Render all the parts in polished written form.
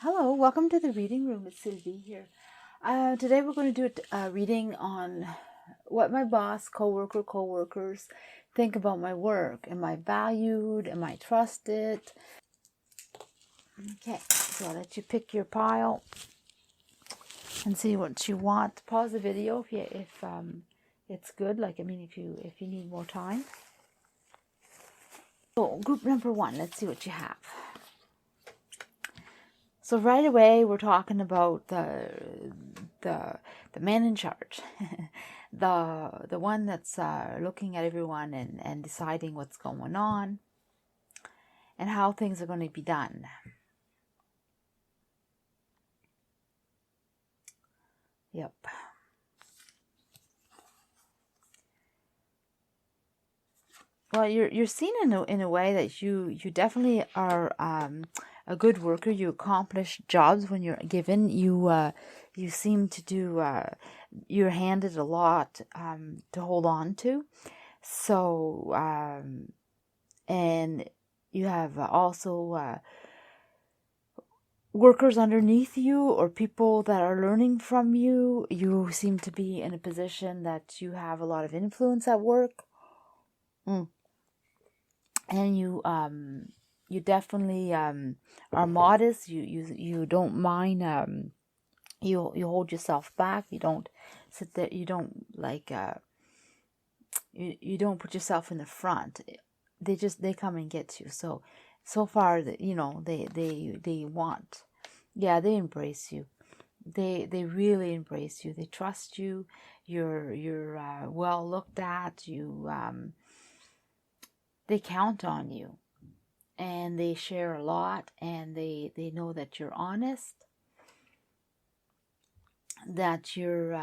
Hello, welcome to the reading room. It's Sylvie here. Today we're going to do a reading on what my boss, co-workers think about my work. Am I valued? Am I trusted? Okay, so I'll let you pick your pile and see what you want. Pause the video if it's good. If you need more time. So group number 1. Let's see what you have. So right away, we're talking about the man in charge, the one that's looking at everyone and deciding what's going on and how things are going to be done. Yep. Well, you're seen in a way that you definitely are a good worker. You accomplish jobs when you're given. You seem to do. You're handed a lot to hold on to. So and you have also workers underneath you or people that are learning from you. You seem to be in a position that you have a lot of influence at work. And you definitely are modest. You don't mind. You hold yourself back. You don't sit there. You don't you don't put yourself in the front. They come and get you. So far that they want. Yeah, they embrace you. They really embrace you. They trust you. You're well looked at. They count on you, and they share a lot, and they know that you're honest, that you're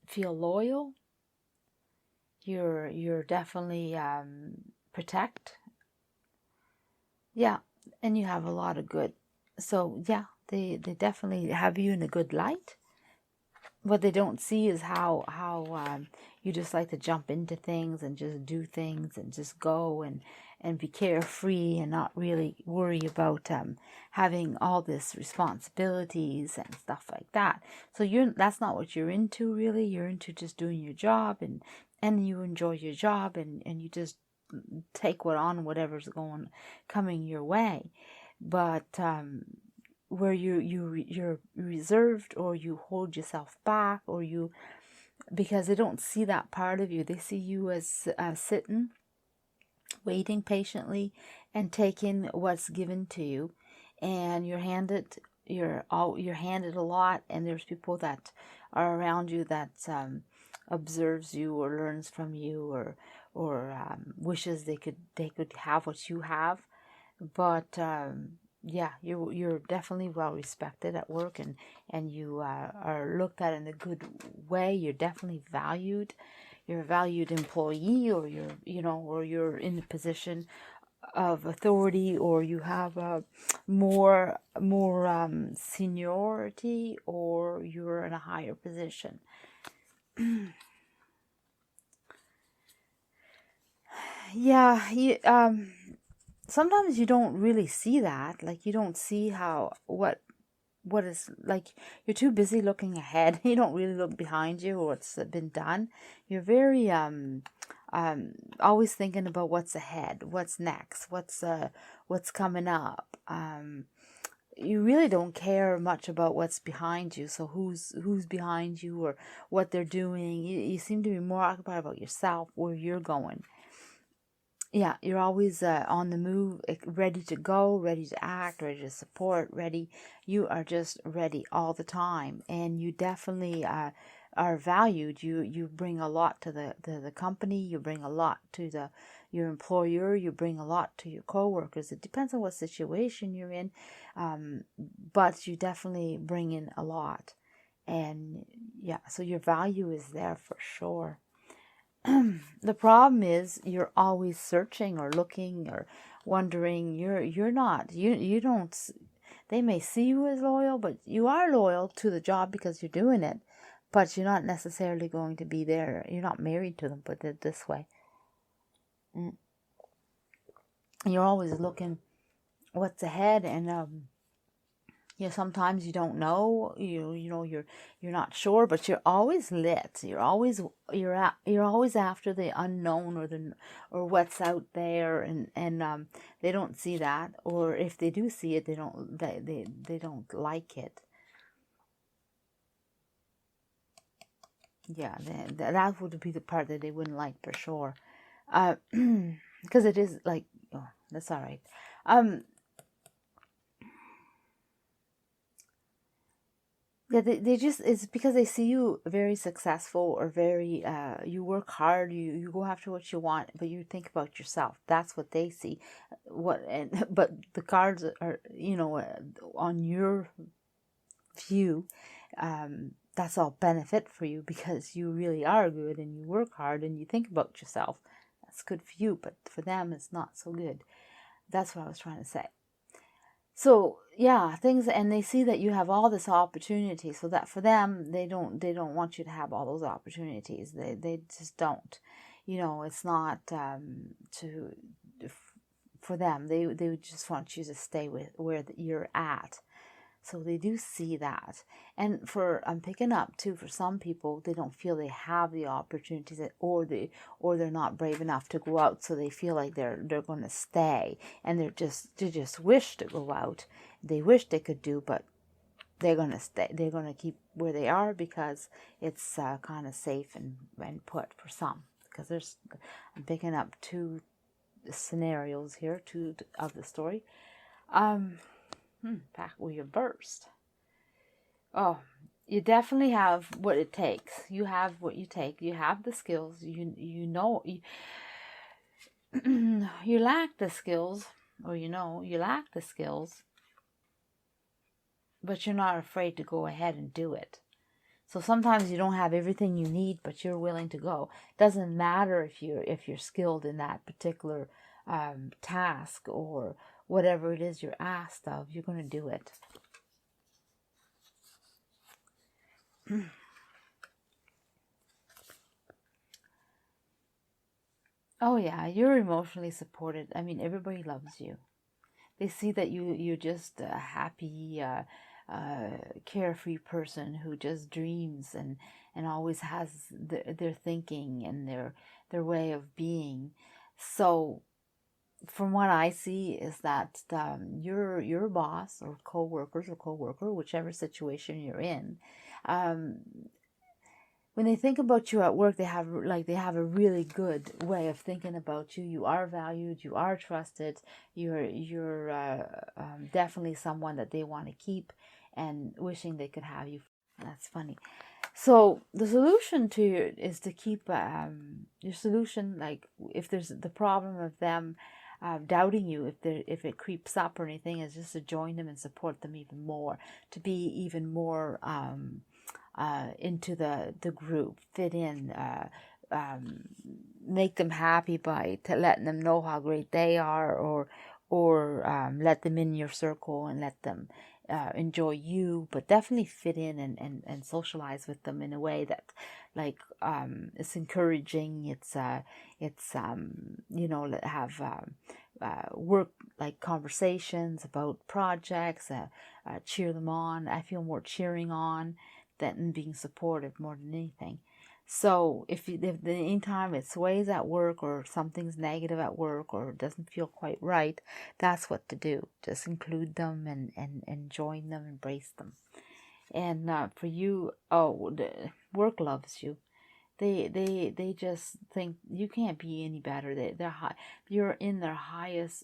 feel loyal. You're definitely protect. Yeah, and you have a lot of good. So yeah, they definitely have you in a good light. What they don't see is how you just like to jump into things and just do things and just go and be carefree and not really worry about having all this responsibilities and stuff like that. So that's not what you're into really. You're into just doing your job and you enjoy your job and you just take whatever's coming your way. But where you're reserved or you hold yourself back or because they don't see that part of you. They see you as sitting, waiting patiently and taking what's given to you, and you're handed a lot, and there's people that are around you that observes you or learns from you or wishes they could have what you have. But yeah, you're definitely well respected at work, and you are looked at in a good way. You're definitely valued. You're a valued employee, or you're in a position of authority, or you have more seniority, or you're in a higher position. Yeah, sometimes you don't really see that. Like, you don't see what is, like, you're too busy looking ahead. You don't really look behind you or what's been done. You're very always thinking about what's ahead, what's next, what's coming up. You really don't care much about what's behind you. So who's behind you or what they're doing. You seem to be more occupied about yourself, where you're going. Yeah, you're always on the move, ready to go, ready to act, ready to support, ready. You are just ready all the time, and you definitely are valued. You bring a lot to the company. You bring a lot to your employer. You bring a lot to your coworkers. It depends on what situation you're in, but you definitely bring in a lot, and yeah, so your value is there for sure. The problem is you're always searching or looking or wondering. You're not. You don't. They may see you as loyal, but you are loyal to the job because you're doing it. But you're not necessarily going to be there. You're not married to them. Put it this way. You're always looking what's ahead, and sometimes you don't know, you're not sure, but you're always lit. You're always after the unknown, or what's out there, and they don't see that, or if they do see it, they don't like it. Yeah, that would be the part that they wouldn't like for sure, because it is like, oh, that's all right. Yeah, they just, it's because they see you very successful, or very, you work hard, you go after what you want, but you think about yourself. That's what they see. But the cards are, on your view, that's all benefit for you, because you really are good and you work hard and you think about yourself. That's good for you, but for them, it's not so good. That's what I was trying to say. So yeah, things, and they see that you have all this opportunity, so that for them, they don't want you to have all those opportunities. They just don't. It's not for them. They just want you to stay with where you're at. So they do see that. And I'm picking up too, for some people, they don't feel they have the opportunities, or they're not brave enough to go out, so they feel like they're going to stay, and they just wish to go out. They wish they could do, but they're going to stay. They're going to keep where they are, because it's kind of safe and put for some. Because I'm picking up two scenarios here, two of the story. Back where you burst. Oh, you definitely have what it takes. You have what you take. You have the skills. You lack the skills, or you lack the skills, but you're not afraid to go ahead and do it. So sometimes you don't have everything you need, but you're willing to go. Doesn't matter if you're skilled in that particular task, or whatever it is you're asked of, you're going to do it. Oh yeah, you're emotionally supported. I mean, everybody loves you. They see that you're just a happy, carefree person who just dreams, and always has their thinking and their way of being. So from what I see is that your boss, or co-worker, whichever situation you're in, when they think about you at work, they have a really good way of thinking about you. You are valued, you are trusted, you're definitely someone that they want to keep, and wishing they could have you. That's funny. So the solution to it is to keep your solution, like if there's the problem of them doubting you, if it creeps up or anything, is just to join them and support them even more, to be even more into the group, fit in, make them happy by letting them know how great they are, or let them in your circle and let them enjoy you, but definitely fit in and socialize with them in a way that, like, it's encouraging. It's have work, like conversations about projects, cheer them on. I feel more cheering on than being supportive, more than anything. So if anytime it sways at work, or something's negative at work, or doesn't feel quite right, that's what to do. Just include them and join them, embrace them. And for you, the work loves you. They just think you can't be any better. They're high. You're in their highest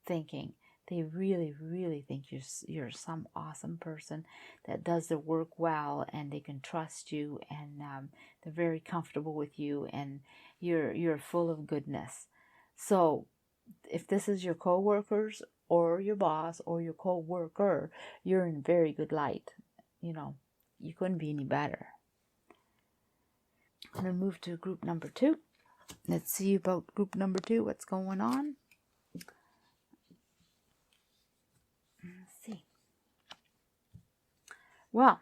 thinking. They really, really think you're some awesome person that does the work well, and they can trust you, and they're very comfortable with you, and you're full of goodness. So if this is your co-workers, or your boss, or your co-worker, you're in very good light. You couldn't be any better. I'm going to move to group number 2. Let's see about group number 2, what's going on. Let's see. Well,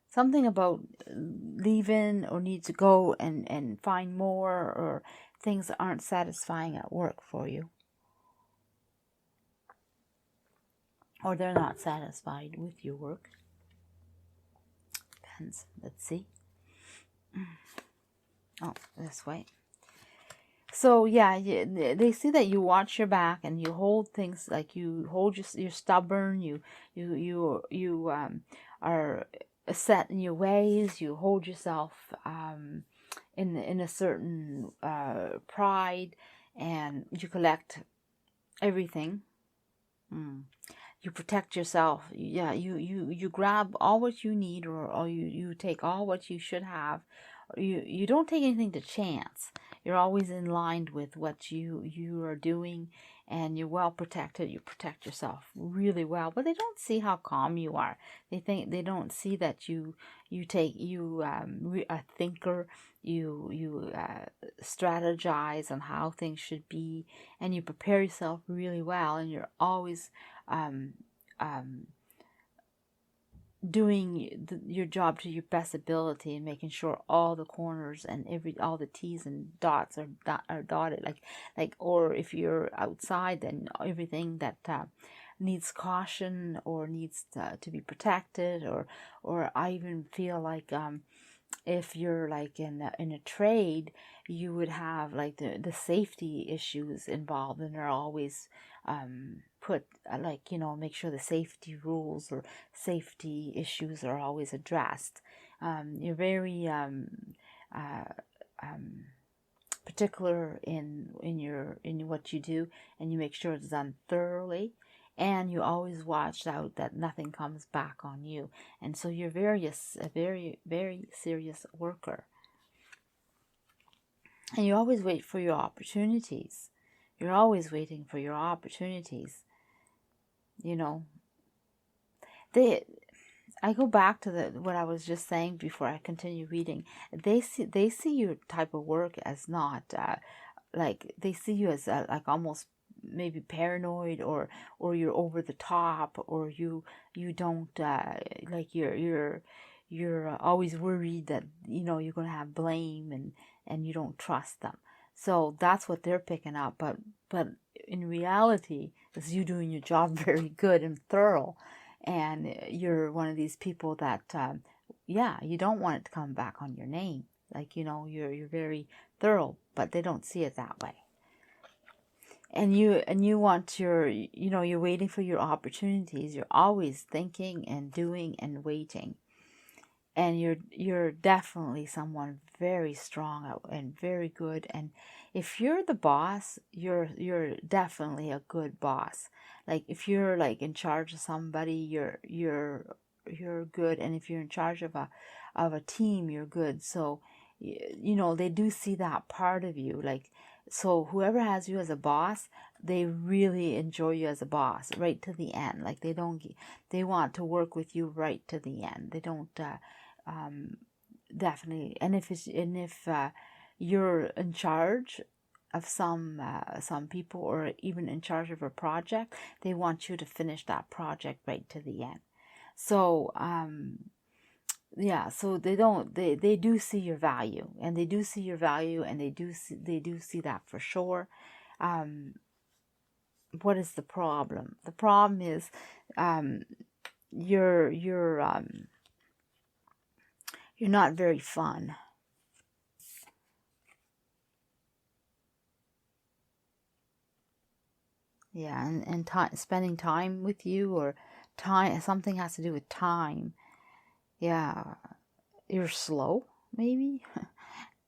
something about leaving, or need to go and find more, or things aren't satisfying at work for you. or they're not satisfied with your work. Depends. Let's see. Oh, this way. So yeah, they see that you watch your back and you hold things, like you hold you're stubborn. You are set in your ways. You hold yourself in a certain pride, and you collect everything. You protect yourself. Yeah, you grab all what you need, or you take all what you should have. You don't take anything to chance. You're always in line with what you are doing, and you're well protected. You protect yourself really well, but they don't see how calm you are. They don't see that you a thinker. You strategize on how things should be, and you prepare yourself really well, and you're always um, um, doing your job to your best ability, and making sure all the corners and all the T's and dots are dotted, or if you're outside, then everything that needs caution or needs to be protected, or I even feel like if you're like in a trade, you would have like the safety issues involved, and they're always put make sure the safety rules or safety issues are always addressed. You're very particular in what you do, and you make sure it's done thoroughly, and you always watch out that nothing comes back on you. And so you're a very, very serious worker, and you always wait for your opportunities. You're always waiting for your opportunities. I go back to what I was just saying before I continue reading. They see your type of work as not they see you as like almost maybe paranoid, or you're over the top, or you don't you're always worried that you're going to have blame, and you don't trust them. So that's what they're picking up, but in reality, it's you doing your job very good and thorough, and you're one of these people that you don't want it to come back on your name. You're very thorough, but they don't see it that way. And you want you're waiting for your opportunities. You're always thinking and doing and waiting. And you're definitely someone very strong and very good. And if you're the boss, you're definitely a good boss. Like if you're like in charge of somebody, you're good. And if you're in charge of a team, you're good. So they do see that part of you. So whoever has you as a boss, they really enjoy you as a boss right to the end. Like they want to work with you right to the end. They don't definitely. And if you're in charge of some people, or even in charge of a project, they want you to finish that project right to the end. So so they do see your value, and they do see that for sure. What is the problem? The problem is you're not very fun. Yeah, and spending time with you, or something has to do with time. Yeah, you're slow, maybe.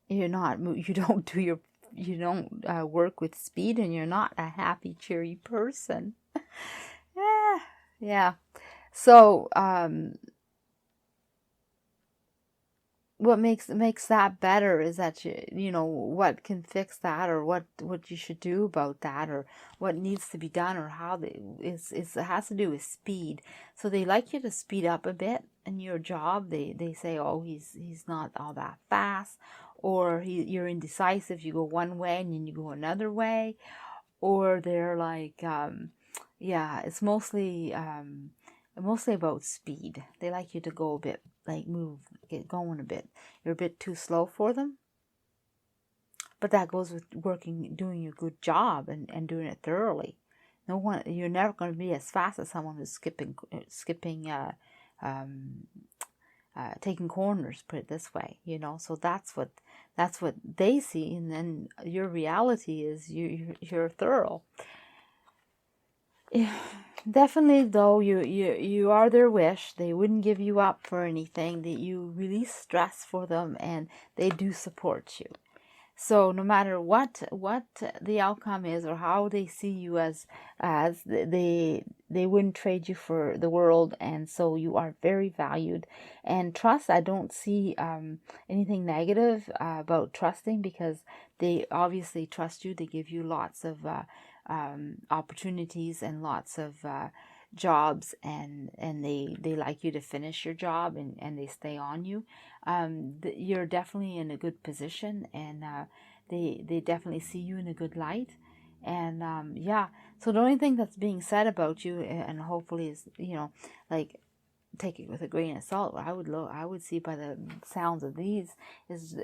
You don't work with speed, and you're not a happy, cheery person. Yeah. So what makes that better is that what can fix that, or what you should do about that, or what needs to be done, or how it has to do with speed. So they like you to speed up a bit in your job. They say, oh, he's not all that fast, or you're indecisive. You go one way and then you go another way, or they're like it's mostly about speed. They like you to go a bit, get going a bit. You're a bit too slow for them. But that goes with doing a good job and doing it thoroughly. No one, you're never going to be as fast as someone who's taking corners, put it this way, you know. So that's what they see, and then your reality is you're thorough. Yeah, definitely, though, you are their wish. They wouldn't give you up for anything. That you release stress for them, and they do support you. So no matter what the outcome is, or how they see you, as they wouldn't trade you for the world, and so you are very valued. And trust, I don't see anything negative about trusting, because they obviously trust you. They give you lots of opportunities and lots of jobs, and they like you to finish your job, and they stay on you. You're definitely in a good position, and they definitely see you in a good light. And yeah, so the only thing that's being said about you, and hopefully is, you know, like, take it with a grain of salt. I would see by the sounds of these is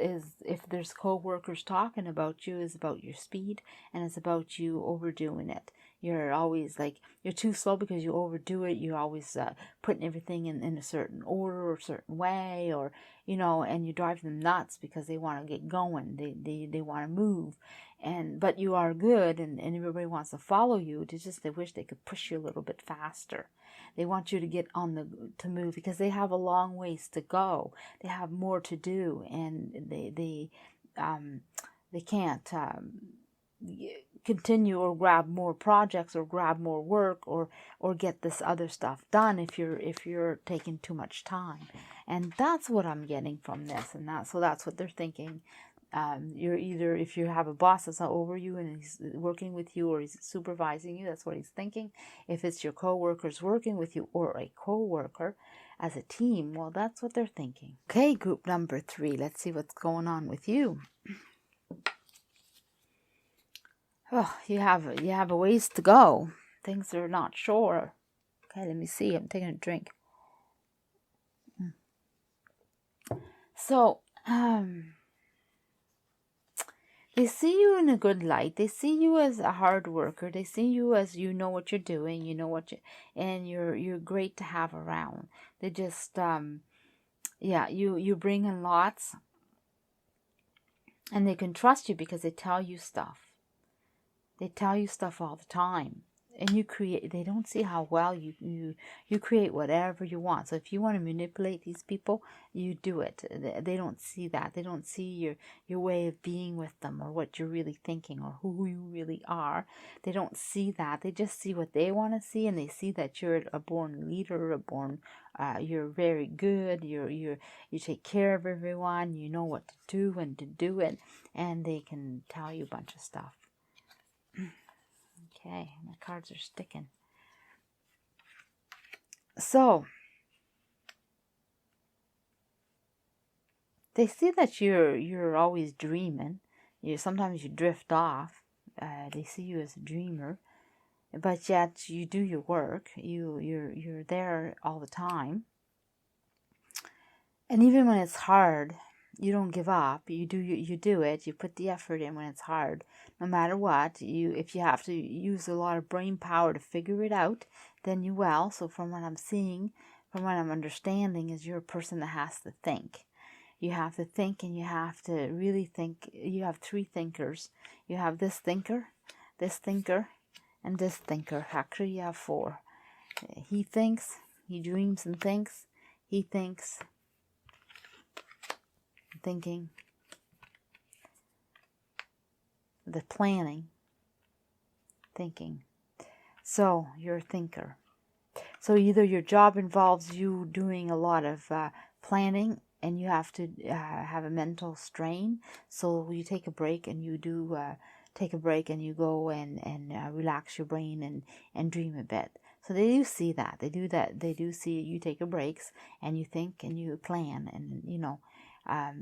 if there's co-workers talking about you, is about your speed, and it's about you overdoing it. You're always like, you're too slow because you overdo it. You're always putting everything in a certain order or a certain way, or, you know, and you drive them nuts because they want to get going. They want to move. But you are good, and everybody wants to follow you. It's just they wish they could push you a little bit faster. They want you to get to move, because they have a long ways to go. They have more to do, and they can't continue or grab more projects or grab more work or get this other stuff done if you're taking too much time. And that's what I'm getting from this, and that's what they're thinking. You're either, if you have a boss that's not over you and he's working with you, or he's supervising you, that's what he's thinking. If it's your co-workers working with you, or a co-worker as a team, well, that's what they're thinking. Okay, group number 3, let's see what's going on with you. Oh, you have a ways to go. Things are not sure. Okay, let me see. I'm taking a drink. So, they see you in a good light. They see you as a hard worker. They see you as, you know what you're doing. You know and you're great to have around. They just, yeah, you bring in lots, and they can trust you because they tell you stuff. They tell you stuff all the time. And they don't see how well you create whatever you want. So if you want to manipulate these people, you do it. They don't see that. They don't see your way of being with them, or what you're really thinking, or who you really are. They don't see that. They just see what they want to see, and they see that you're a born leader, you're very good. You take care of everyone. You know what to do, when to do it, and they can tell you a bunch of stuff. Okay, my cards are sticking. So, they see that you're always dreaming. Sometimes you drift off. They see you as a dreamer, but yet you do your work. You're there all the time. And even when it's hard, you don't give up. You do it. You put the effort in when it's hard. No matter what, if you have to use a lot of brain power to figure it out, then you will. So from what I'm seeing, from what I'm understanding, is you're a person that has to think. You have to think, and you have to really think. You have 3 thinkers. You have this thinker, and this thinker. Actually, you have 4. He thinks, he dreams and thinks. He thinks, thinking, the planning, thinking. So you're a thinker. So either your job involves you doing a lot of planning, and you have to have a mental strain. So you take a break, and you do take a break, and you go and relax your brain and dream a bit. So they do see that. They do that. They do see you take a breaks, and you think, and you plan, and you know.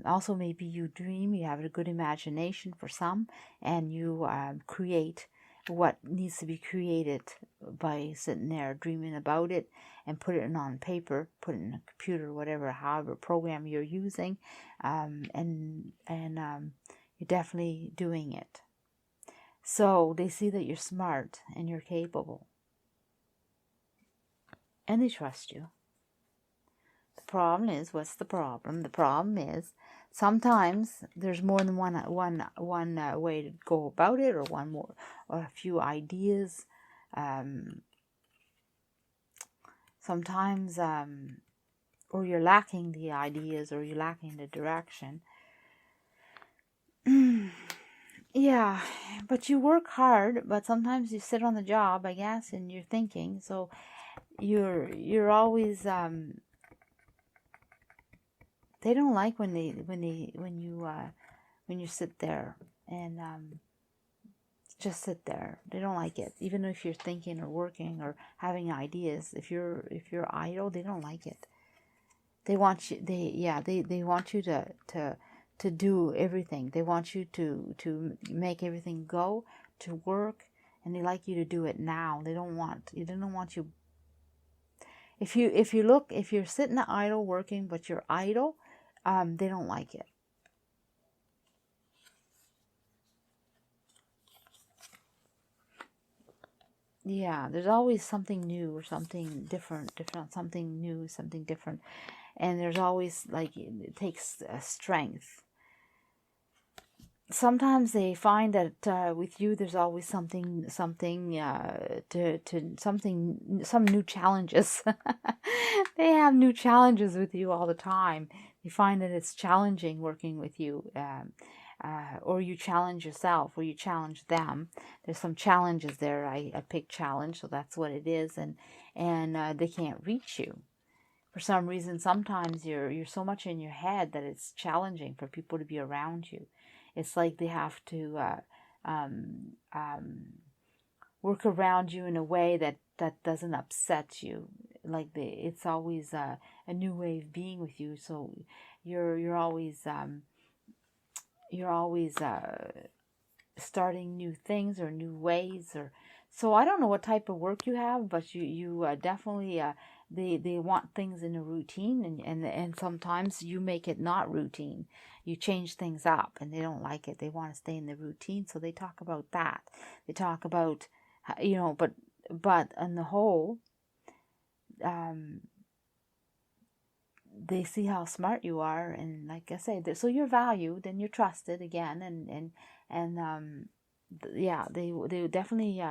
Also, maybe you dream, you have a good imagination for some, and you create what needs to be created by sitting there dreaming about it, and put it on paper, put it in a computer, whatever, however program you're using, and you're definitely doing it. So they see that you're smart and you're capable. And they trust you. The problem is, what's the problem? The problem is sometimes there's more than one way to go about it, or one more, or a few ideas. Sometimes, or you're lacking the ideas, or you're lacking the direction. Yeah, but you work hard, but sometimes you sit on the job, I guess, and you're thinking. So you're always they don't like when you sit there and just sit there. They don't like it, even if you're thinking or working or having ideas. If you're idle, they don't like it. They want you. They want you to do everything. They want you to make everything go, to work, and they like you to do it now. They don't want you. If you're sitting idle working, but you're idle, they don't like it. Yeah, there's always something new or something different, something new, something different. And there's always, like, it takes strength. Sometimes they find that with you, there's always some new challenges. They have new challenges with you all the time. You find that it's challenging working with you, or you challenge yourself, or you challenge them. There's some challenges there. I pick challenge, so that's what it is, and they can't reach you. For some reason, sometimes you're so much in your head that it's challenging for people to be around you. It's like they have to work around you in a way that doesn't upset you. Like it's always a new way of being with you. So you're always starting new things or new ways. Or so I don't know what type of work you have, but you definitely they want things in a routine, and sometimes you make it not routine. You change things up, and they don't like it. They want to stay in the routine, so they talk about that. They talk about, but on the whole, they see how smart you are, and like I say, so you're valued and you're trusted again, and they definitely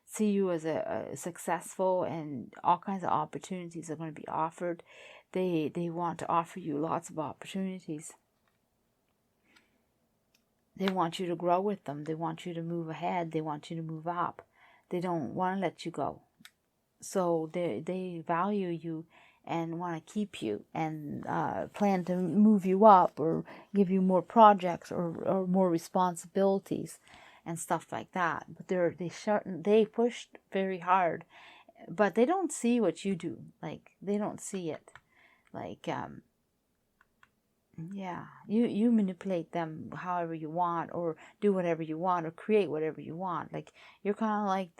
see you as a successful, and all kinds of opportunities are going to be offered. They want to offer you lots of opportunities. They want you to grow with them. They want you to move ahead. They want you to move up. They don't want to let you go. So they value you and want to keep you, and plan to move you up, or give you more projects, or more responsibilities and stuff like that. But they push very hard, but they don't see what you do. Like, they don't see it. Like, yeah, you manipulate them however you want, or do whatever you want, or create whatever you want. Like, you're kind of like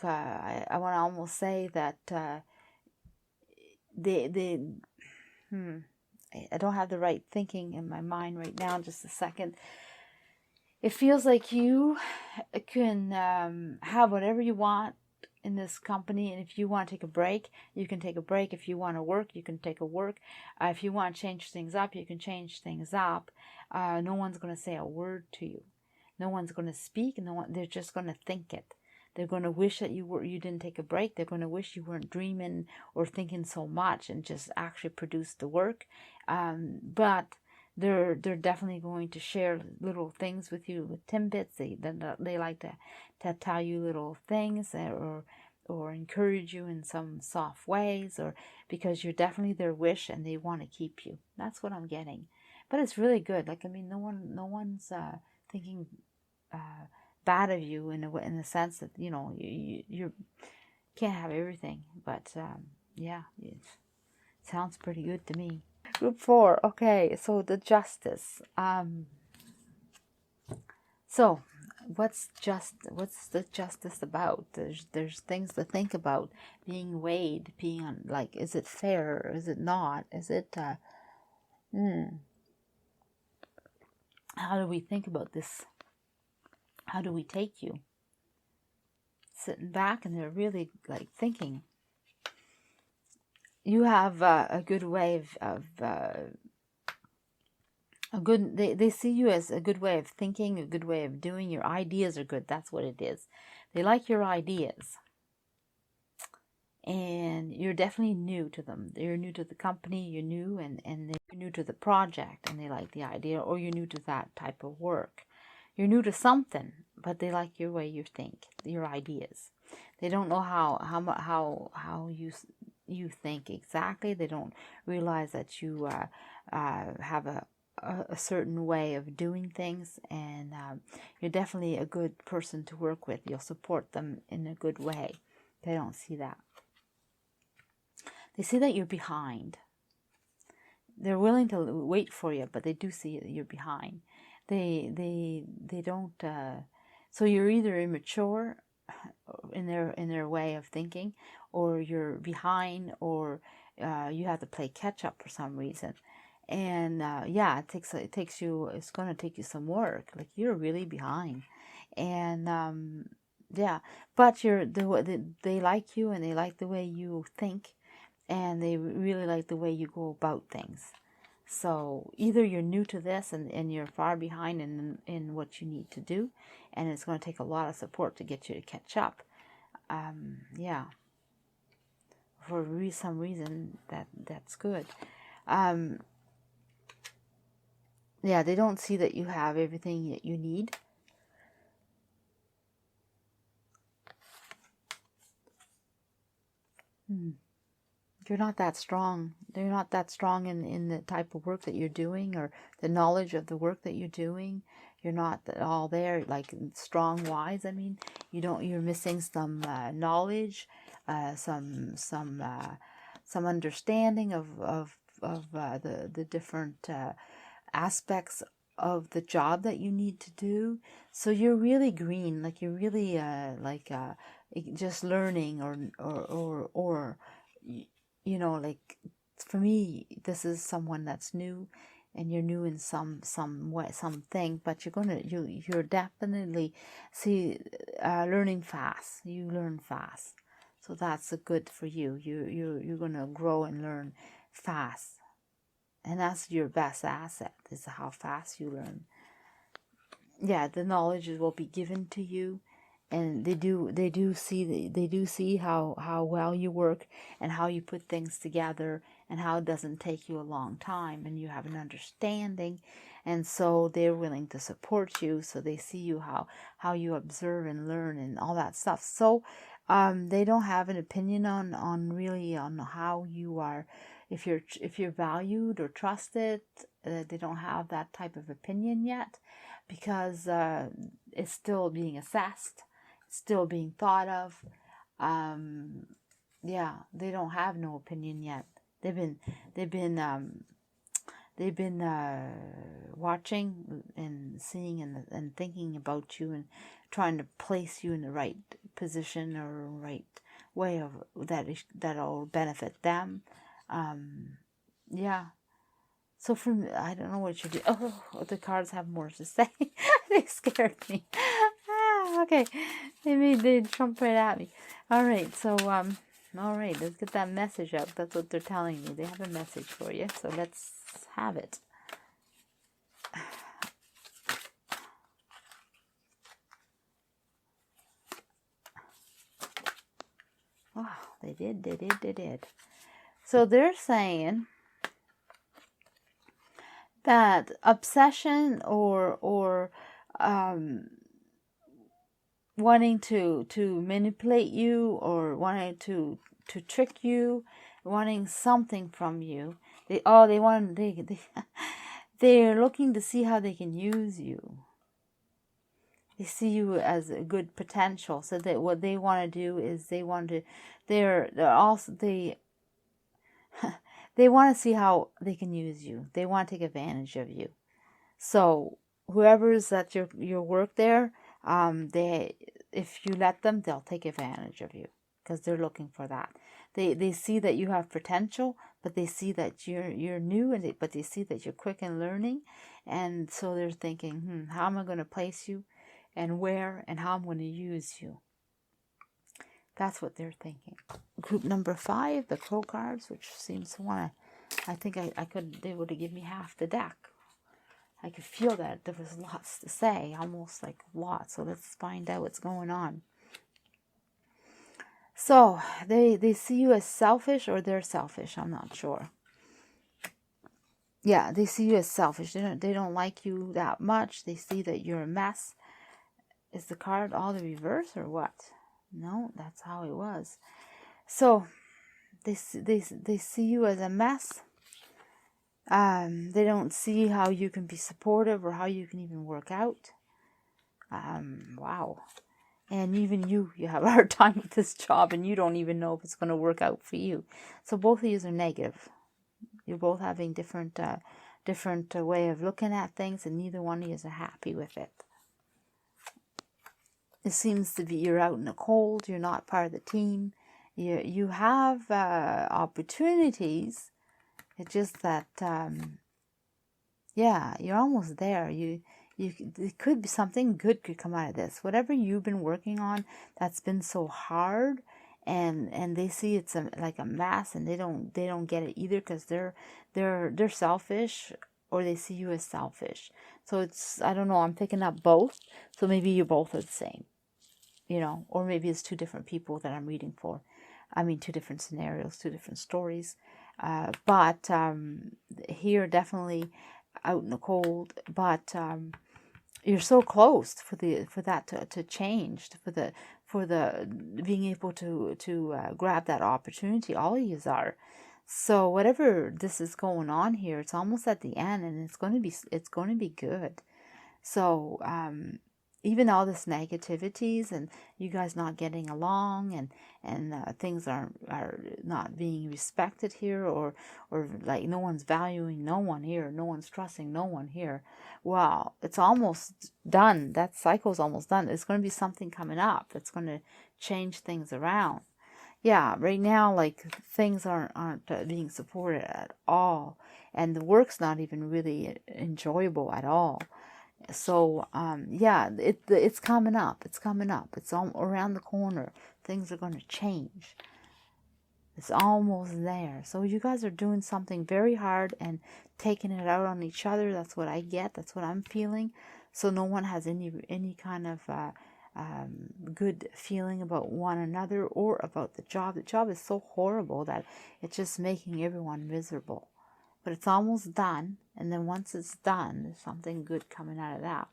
I want to almost say that I don't have the right thinking in my mind right now. Just a second. It feels like you can have whatever you want in this company, and if you want to take a break, you can take a break. If you want to work, you can take a work. If you want to change things up, you can change things up. No one's going to say a word to you. No one's going to speak. They're just going to think it. They're going to wish that you didn't take a break. They're going to wish you weren't dreaming or thinking so much, and just actually produce the work. But they're definitely going to share little things with you, with tidbits. They like to tell you little things, or encourage you in some soft ways, or because you're definitely their wish and they want to keep you. That's what I'm getting. But it's really good. Like, I mean, no one's thinking bad of you in the sense that, you can't have everything. But yeah, it sounds pretty good to me. Group 4. Okay, so the justice. So what's the justice about? There's things to think about. Being weighed, being like, is it fair? Is it not? Is it How do we think about this? How do we take you? Sitting back, and they're really like thinking. You have a good way of they see you as a good way of thinking, a good way of doing. Your ideas are good. That's what it is. They like your ideas. And you're definitely new to them. You're new to the company, you're new, and they're new to the project, and they like the idea, or you're new to that type of work. You're new to something, but they like your way you think, your ideas. They don't know how you think exactly. They don't realize that you have a certain way of doing things, and you're definitely a good person to work with. You'll support them in a good way. They don't see that. They see that you're behind. They're willing to wait for you, but they do see that you're behind. They don't. So you're either immature in their way of thinking, or you're behind, or you have to play catch up for some reason. And yeah, it's going to take you some work. Like, you're really behind, and yeah, but they like you, and they like the way you think. And they really like the way you go about things. So either you're new to this, and you're far behind in what you need to do, and it's going to take a lot of support to get you to catch up. Yeah. For some reason, that's good. Yeah, they don't see that you have everything that you need. You're not that strong. They're not that strong in the type of work that you're doing, or the knowledge of the work that you're doing. You're not all there, like strong wise. I mean, you're missing some knowledge, some understanding of the different aspects of the job that you need to do. So you're really green, like you're really just learning, or like, for me, this is someone that's new, and you're new in some way, something, but you're definitely learning fast. You learn fast, so that's a good for you. You're gonna grow and learn fast, and that's your best asset, is how fast you learn. Yeah, the knowledge will be given to you. And they do see how well you work, and how you put things together, and how it doesn't take you a long time, and you have an understanding, and so they're willing to support you. So they see you how you observe and learn and all that stuff. So they don't have an opinion on really on how you are, if you're valued or trusted. They don't have that type of opinion yet, because it's still being assessed, still being thought of. Yeah, they don't have no opinion yet. They've been watching and seeing and thinking about you, and trying to place you in the right position, or right way of that'll benefit them. Yeah. So I don't know what you do. Oh, the cards have more to say. They scared me. Okay. They jumped right at me. All right. So all right. Let's get that message out. That's what they're telling me. They have a message for you. So let's have it. Wow, they did. So they're saying that obsession, or wanting to manipulate you, or wanting to trick you, wanting something from you. They're looking to see how they can use you. They see you as a good potential. So that what they want to do is they want to see how they can use you. They want to take advantage of you. So whoever's at your work there, if you let them, they'll take advantage of you. because they're looking for that. They see that you have potential, but they see that you're new, but they see that you're quick in learning, and so they're thinking, how am I going to place you, and where, and how I'm going to use you. That's what they're thinking. Group number 5, the Crow cards, which seems to want to, I think they would have given me half the deck. I could feel that there was lots to say, almost like lots. So let's find out what's going on. So they see you as selfish, or they're selfish. I'm not sure. Yeah, they see you as selfish. They don't like you that much. They see that you're a mess. Is the card all the reverse or what? No, that's how it was. So they see you as a mess. They don't see how you can be supportive or how you can even work out. Wow. And even you have a hard time with this job, and you don't even know if it's going to work out for you. So both of you are negative. You're both having different way of looking at things, and neither one of you are happy with it. It seems to be you're out in the cold. You're not part of the team. You have opportunities. It's just that, you're almost there. It could be something good could come out of this. Whatever you've been working on that's been so hard, and they see it's like a mess, and they don't get it either, because they're selfish, or they see you as selfish. So it's, I don't know, I'm picking up both. So maybe you both are the same, or maybe it's two different people that I'm reading for. I mean, two different scenarios, two different stories. But here, definitely out in the cold, but you're so close for that to change, for the being able to grab that opportunity. All of you are. So whatever this is going on here, it's almost at the end, and it's going to be good. So even all this negativities, and you guys not getting along, and things are not being respected here, or like no one's valuing no one here, no one's trusting no one here. Wow, it's almost done. That cycle's almost done. There's going to be something coming up that's going to change things around. Yeah, right now, like, things aren't being supported at all, and the work's not even really enjoyable at all. So, it's coming up. It's coming up. It's all around the corner. Things are going to change. It's almost there. So you guys are doing something very hard and taking it out on each other. That's what I get. That's what I'm feeling. So no one has any kind of good feeling about one another or about the job. The job is so horrible that it's just making everyone miserable. But it's almost done, and then once it's done, there's something good coming out of that.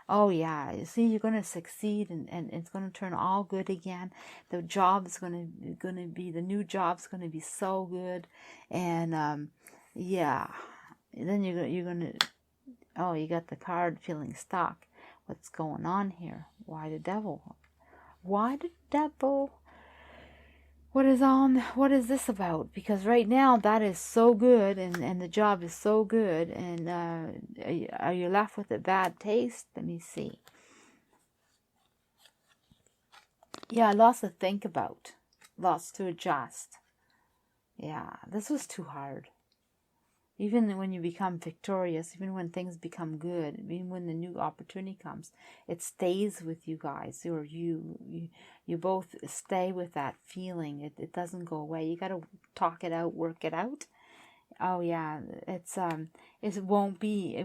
Oh yeah, you see, you're going to succeed, and it's going to turn all good again. The job is going to be, the new job's going to be so good, and and then you're going to, oh, you got the card feeling stuck. What's going on here? Why the devil? Why the devil? What is this about? Because right now that is so good, and the job is so good, and are you left with a bad taste? Let me see. Yeah, lots to think about, lots to adjust. Yeah, this was too hard. Even when you become victorious, even when things become good, even when the new opportunity comes, it stays with you guys, or you both stay with that feeling. It doesn't go away. You got to talk it out, work it out. Oh yeah, it won't be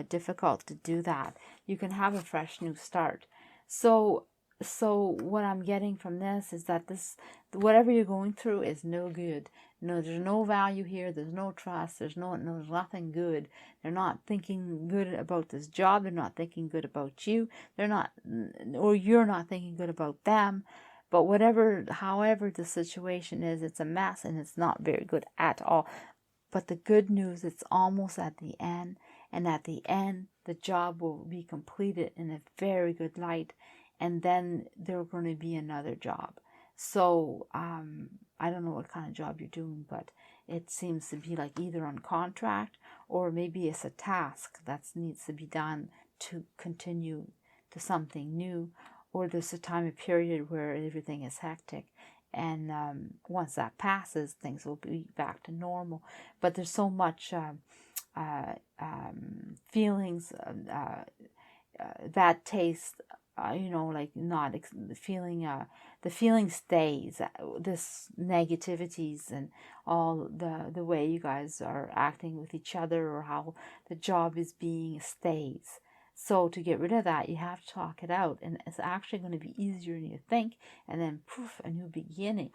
difficult to do that. You can have a fresh new start. So what I'm getting from this is that whatever you're going through is no good. No, there's no value here. There's no trust. There's nothing good. They're not thinking good about this job. They're not thinking good about you. Or you're not thinking good about them. But however the situation is, it's a mess, and it's not very good at all. But the good news, it's almost at the end. And at the end, the job will be completed in a very good light. And then there's going to be another job. So, I don't know what kind of job you're doing, but it seems to be like either on contract, or maybe it's a task that needs to be done to continue to something new, or there's a time, a period where everything is hectic. And once that passes, things will be back to normal. But there's so much feelings, bad taste, like not the feeling stays. This negativities and all the way you guys are acting with each other, or how the job is being, stays. So to get rid of that, you have to talk it out, and it's actually going to be easier than you think. And then poof, a new beginning.